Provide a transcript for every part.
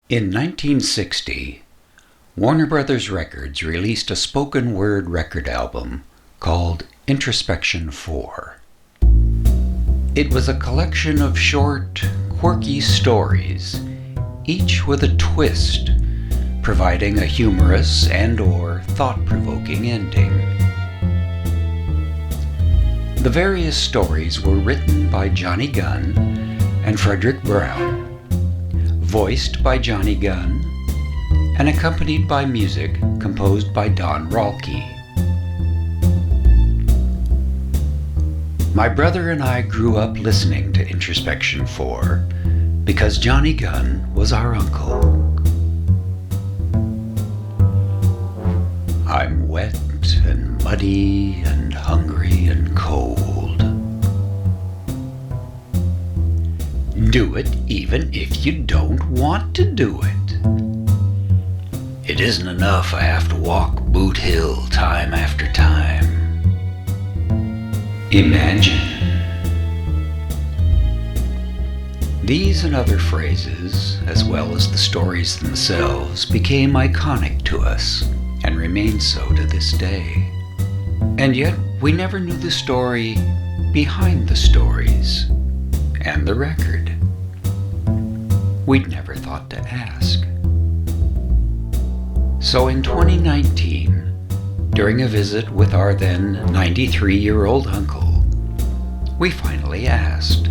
In 1960, Warner Brothers Records released a spoken word record album called Introspection IV. It was a collection of short, quirky stories, each with a twist, providing a humorous and/or thought-provoking ending. The various stories were written by Johnny Gunn and Frederick Brown, voiced by Johnny Gunn, and accompanied by music composed by Don Rolke. My brother and I grew up listening to Introspection IV because Johnny Gunn was our uncle. I'm wet and muddy and hungry and cold. Do it even if you don't want to do it. It isn't enough I have to walk Boot Hill time after time. Imagine. These and other phrases, as well as the stories themselves, became iconic to us and remain so to this day. And yet, we never knew the story behind the stories and the record. We'd never thought to ask. So in 2019, during a visit with our then 93-year-old uncle, we finally asked,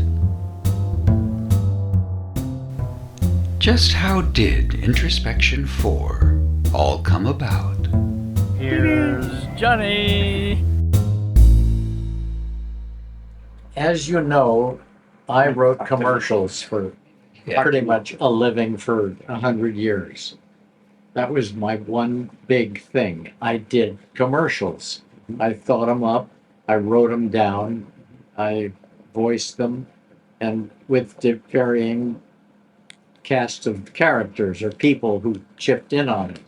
just how did Introspection IV all come about? Here's Johnny! As you know, I wrote commercials for pretty much a living for 100 years. That was my one big thing. I did commercials. I thought them up, I wrote them down, I voiced them, and with the varying cast of characters or people who chipped in on it.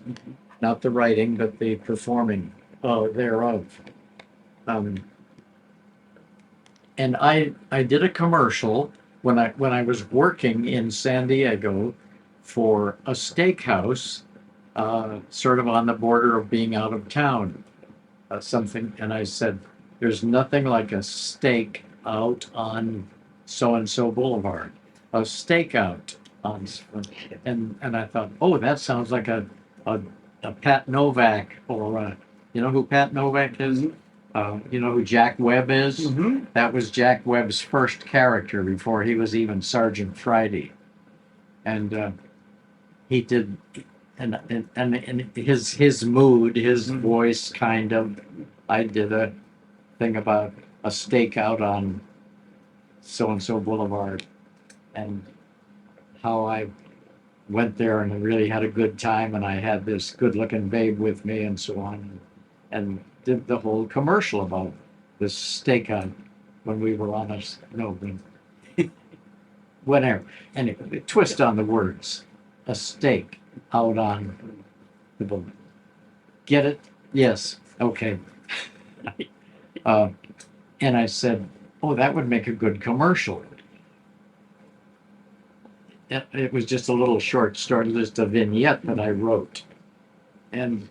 Not the writing, but the performing thereof. And I did a commercial when I was working in San Diego for a steakhouse, sort of on the border of being out of town, something. And I said, "There's nothing like a steak out on so and so Boulevard, a stakeout on." And I thought, oh, that sounds like a Pat Novak, or you know who Pat Novak is? You know who Jack Webb is? Mm-hmm. That was Jack Webb's first character before he was even Sergeant Friday. And he did, and his mood, his voice, kind of. I did a thing about a stakeout on so and so Boulevard, and how I went there and really had a good time, and I had this good-looking babe with me, and so on, and did the whole commercial about this stakeout when we were on whatever. Anyway, twist on the words. A steak out on the boulevard. Get it? Yes. Okay. And I said, oh, that would make a good commercial. It was just a little short story, just a vignette that I wrote, and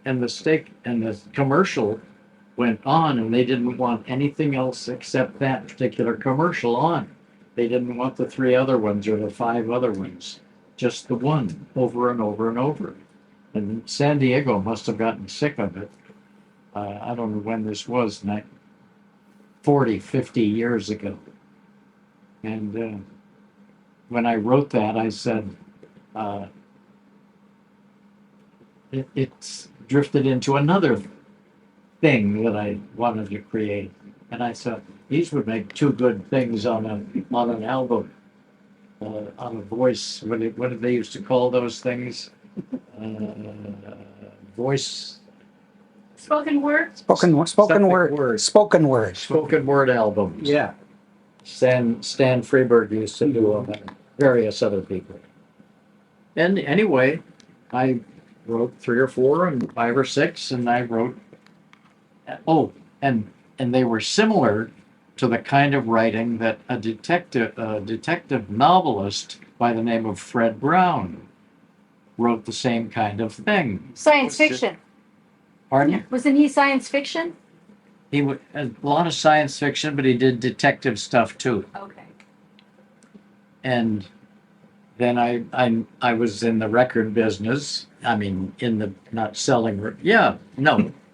the steak and the commercial went on, and they didn't want anything else except that particular commercial on. They didn't want the 3 other ones or the 5 other ones, just the one, over and over and over. And San Diego must have gotten sick of it. I don't know when this was, 40, 50 years ago. And when I wrote that, I said, it's drifted into another thing that I wanted to create. And I said, these would make 2 good things on an album, on a voice. What did they used to call those things? Voice. Spoken word? Spoken word albums. Yeah. Stan Freberg used to do them, and various other people. And anyway, I wrote 3 or 4 and 5 or 6, and I wrote. Oh, and they were similar to the kind of writing that a detective novelist by the name of Fred Brown wrote the same kind of thing. Science fiction. Pardon? Wasn't he science fiction? A lot of science fiction, but he did detective stuff too. Okay. And then I was in the record business. I mean, not selling,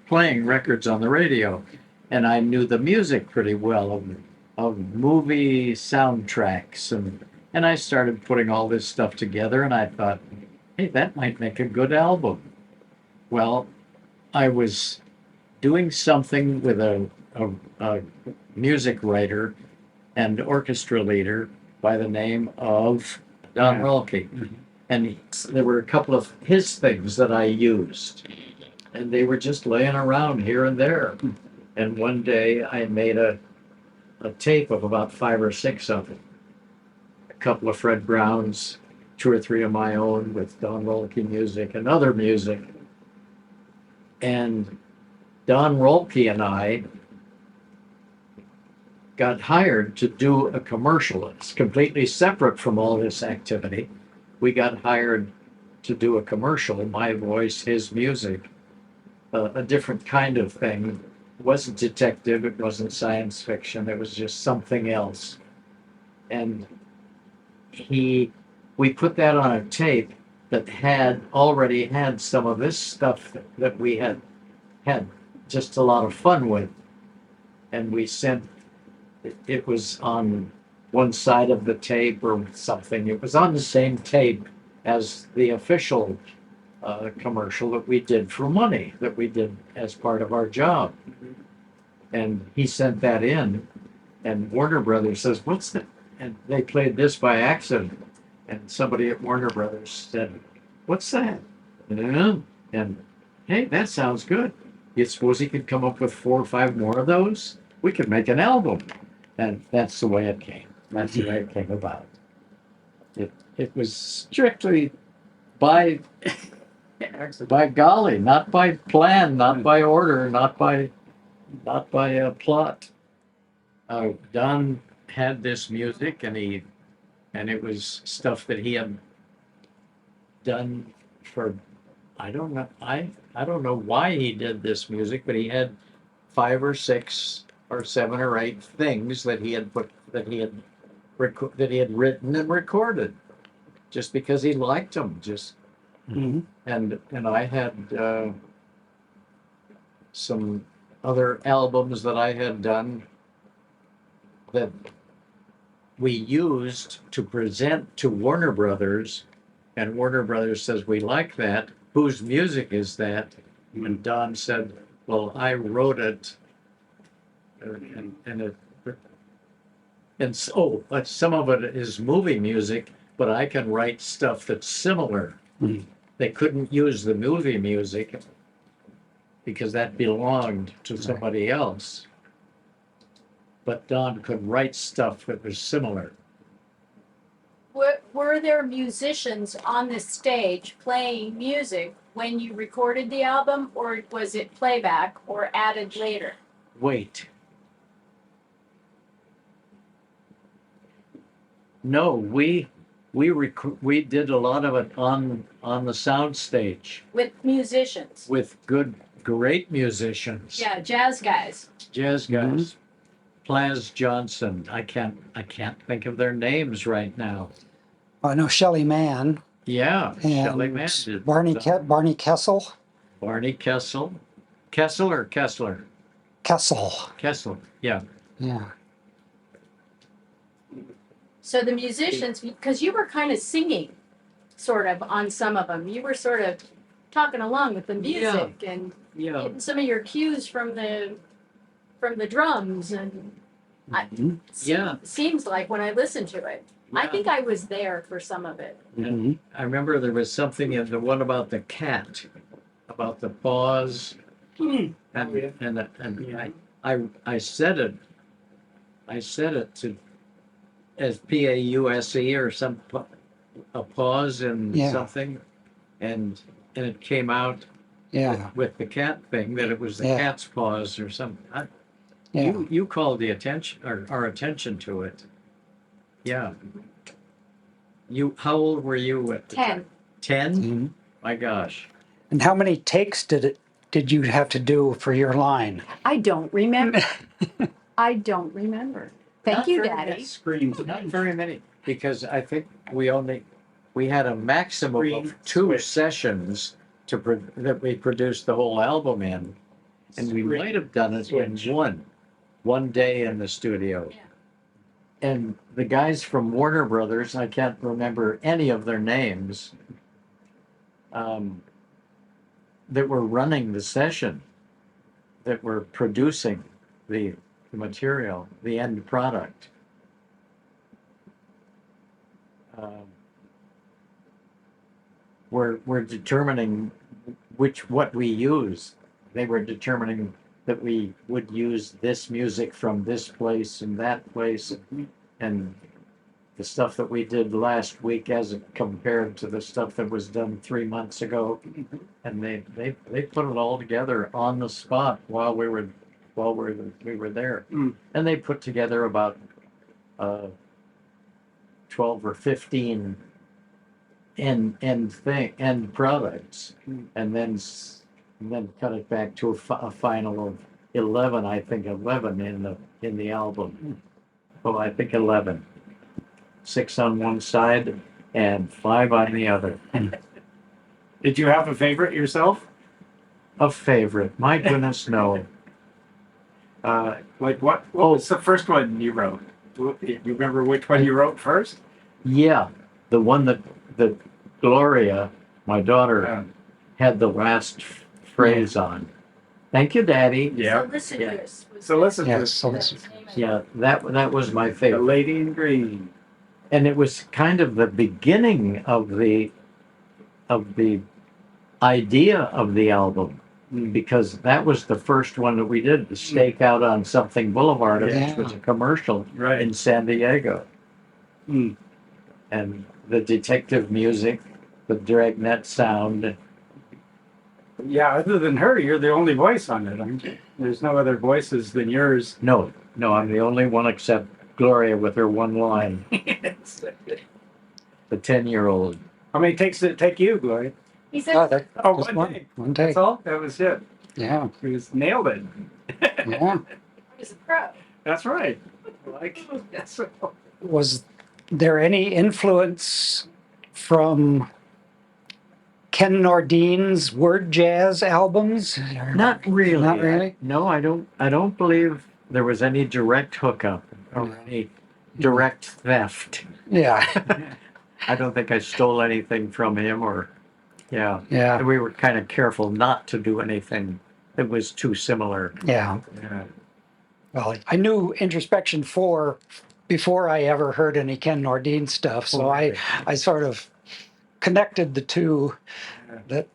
playing records on the radio. And I knew the music pretty well of movie soundtracks. And I started putting all this stuff together, and I thought, hey, that might make a good album. Well, I was doing something with a music writer and orchestra leader by the name of Don Rolke. And there were a couple of his things that I used, and they were just laying around here and there. And one day I made a tape of about 5 or 6 of them. A couple of Fred Brown's, 2 or 3 of my own with Don Rolke music and other music. And Don Rolke and I got hired to do a commercial. It's completely separate from all this activity. We got hired to do a commercial, my voice, his music, a different kind of thing. It wasn't detective, it wasn't science fiction, it was just something else. And we put that on a tape that already had some of this stuff that we had just a lot of fun with. And we sent, it was on one side of the tape or something. It was on the same tape as the official commercial that we did for money, that we did as part of our job. And he sent that in, and Warner Brothers says, "What's that?" And they played this by accident. And somebody at Warner Brothers said, "What's that?" And hey, that sounds good. You suppose he could come up with 4 or 5 more of those? We could make an album. And that's the way it came. That's the way it came about. It was strictly by golly, not by plan, not by order, not by plot. Don had this music, and it was stuff that he had done for, I don't know why he did this music, but he had 5 or 6 or 7 or 8 things that he had written and recorded, just because he liked them. And I had some other albums that I had done that we used to present to Warner Brothers, and Warner Brothers says, "We like that. Whose music is that?" And Don said, "Well, I wrote it." But some of it is movie music, but I can write stuff that's similar. They couldn't use the movie music because that belonged to somebody else. But Don could write stuff that was similar. Were there musicians on the stage playing music when you recorded the album, or was it playback or added later? Wait. No, we did a lot of it on the sound stage With musicians? with great musicians. Yeah, jazz guys. Jazz guys. Plaz Johnson. I can't think of their names right now. I know Shelley Mann. Yeah, Shelley And Mann did Barney Kessel. Barney Kessel. Kessel or Kessler? Kessel. Kessel, yeah. Yeah. So the musicians, because you were kind of singing, sort of, on some of them. You were sort of talking along with the music and Yeah. getting some of your cues from the drums, and seems like when I listen to it. I think I was there for some of it. And I remember there was something in the one about the cat, about the pause, and I said it to as PAUSE or a pause in something, and it came out with the cat thing that it was the cat's pause or something. You called the attention or our attention to it. Yeah. How old were you at the 10. time? 10? Mhm. My gosh. And how many takes did you have to do for your line? I don't remember. I don't remember. Thank Not you, very Daddy. many screens, not very many, because I think we had a maximum of 2 sessions that we produced the whole album in, and we might have done it in one day in the studio. Yeah. And the guys from Warner Brothers, I can't remember any of their names, that were running the session, that were producing the material, the end product. We're determining what we use. They were determining that we would use this music from this place and that place, and the stuff that we did last week as compared to the stuff that was done 3 months ago. And they put it all together on the spot while we were there. And they put together about 12 or 15 end products, and then cut it back to a final of 11. I think 11 in the album. Well, I think 11. 6 on one side and 5 on the other. Did you have a favorite yourself? A favorite? My goodness, no. Like what was the first one you wrote? You remember which one you wrote first? Yeah, the one that Gloria, my daughter, had the last phrase on. Thank you, Daddy. Yeah. Solicitors. was So listen to Yes, this. so the it's, name of it. Yeah, that was my The favorite. Lady in Green. And it was kind of the beginning of the idea of the album, because that was the first one that we did, the Stake Out on Something Boulevard, Yeah. which was a commercial Right. in San Diego. Mm. And the detective music, the dragnet sound. Yeah, other than her, you're the only voice on it, aren't you? There's no other voices than yours. No, I'm the only one except Gloria with her one line, the 10-year-old. How many takes did it take you, Gloria? He oh, said, that, Oh, just one day. one That's day. all? That was it. Yeah, You just nailed it. yeah. he was a pro. That's right. Like, that's Was there any influence from Ken Nordine's word jazz albums? Not really. Not really? No, I don't believe there was any direct hookup or any direct theft. Yeah, I don't think I stole anything from him, or yeah. yeah, We were kind of careful not to do anything that was too similar. yeah. yeah. Well, I knew Introspection IV before I ever heard any Ken Nordine stuff, so Oh, really? I sort of connected the two. That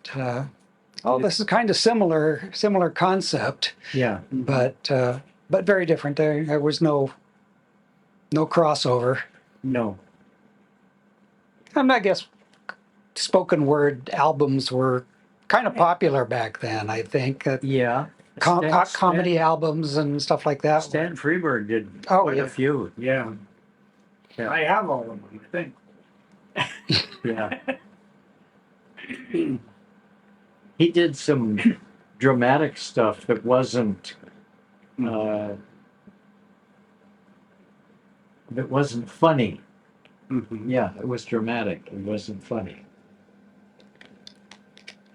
this is kind of similar concept, Yeah. but very different. There was no crossover. No. And I guess spoken word albums were kind of popular back then. I think Yeah. comedy albums and stuff like that. Stan Freberg did Oh, quite yeah. a few. Yeah. Yeah. I have all of them, I think. Yeah. He did some dramatic stuff that wasn't funny. Mhm. Yeah, it was dramatic. It wasn't funny.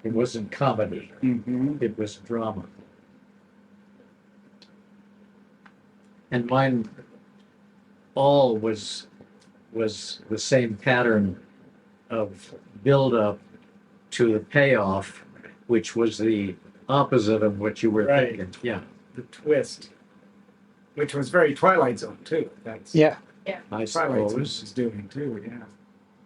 It wasn't comedy. Mhm. It was drama. And mine all was the same pattern of build up to the payoff, which was the opposite of what you were Right. thinking. Yeah, The twist, which was very Twilight Zone too. That's Yeah, I Twilight Zone suppose. was doing too. Yeah.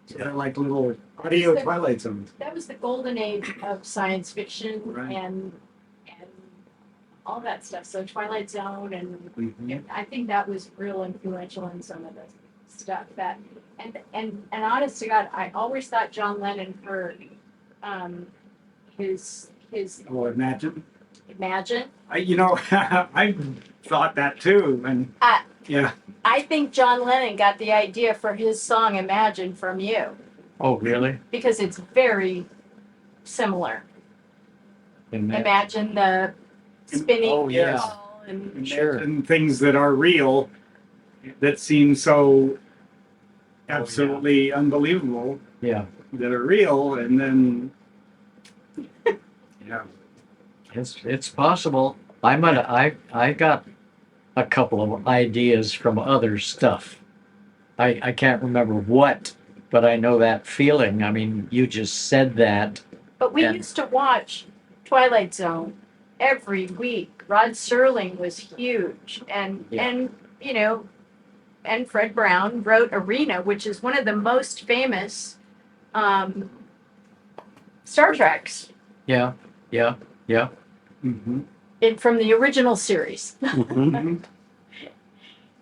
So they're like little audio Twilight Zones. That was the golden age of science fiction Right. and all that stuff. So Twilight Zone, and Mhm. I think that was real influential in some of the stuff that. And honest to God, I always thought John Lennon heard his Oh, imagine. Imagine. I thought that too, and Yeah. I think John Lennon got the idea for his song Imagine from you Oh, really? because it's very similar. Imagine the spinning Oh, yeah. ball and Sure. And things that are real that seem so absolutely unbelievable Yeah. that are real, and then yeah. It's possible. I got a couple of ideas from other stuff. I can't remember what, but I know that feeling. I mean, you just said that. But we And- used to watch Twilight Zone every week. Rod Serling was huge, and Yeah. and you know, and Fred Brown wrote Arena, which is one of the most famous Star Treks Yeah, yeah, yeah. Mm-hmm. from the original series. Mm-hmm.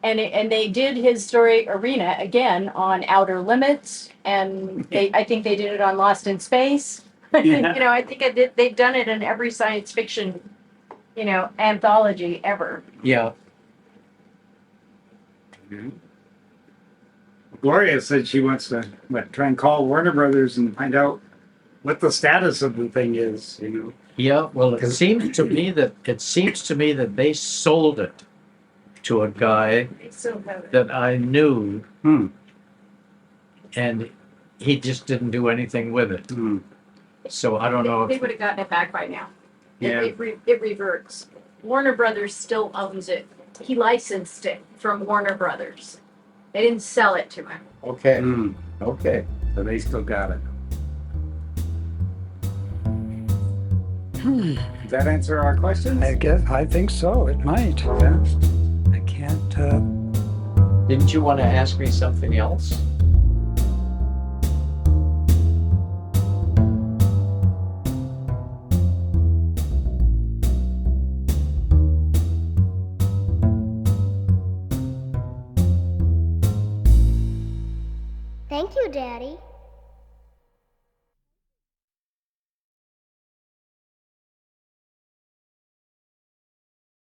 And they did his story Arena again on Outer Limits, and I think they did it on Lost in Space. Yeah. I think they've done it in every science fiction, anthology ever. Yeah. Gloria said she wants to try and call Warner Brothers and find out what the status of the thing is. Yeah, well, it seems to me that they sold it to a guy They still have it. that I knew, Hmm. and he just didn't do anything with it. Hmm. So I don't know They if, would have gotten it back by now. Yeah. It reverts. Warner Brothers still owns it. He licensed it from Warner Brothers. They didn't sell it to him. okay, Hmm. okay. So they still got it. Does that answer our questions? I think so. It might. Yeah. I can't. Didn't you want to ask me something else? Thank you, Daddy.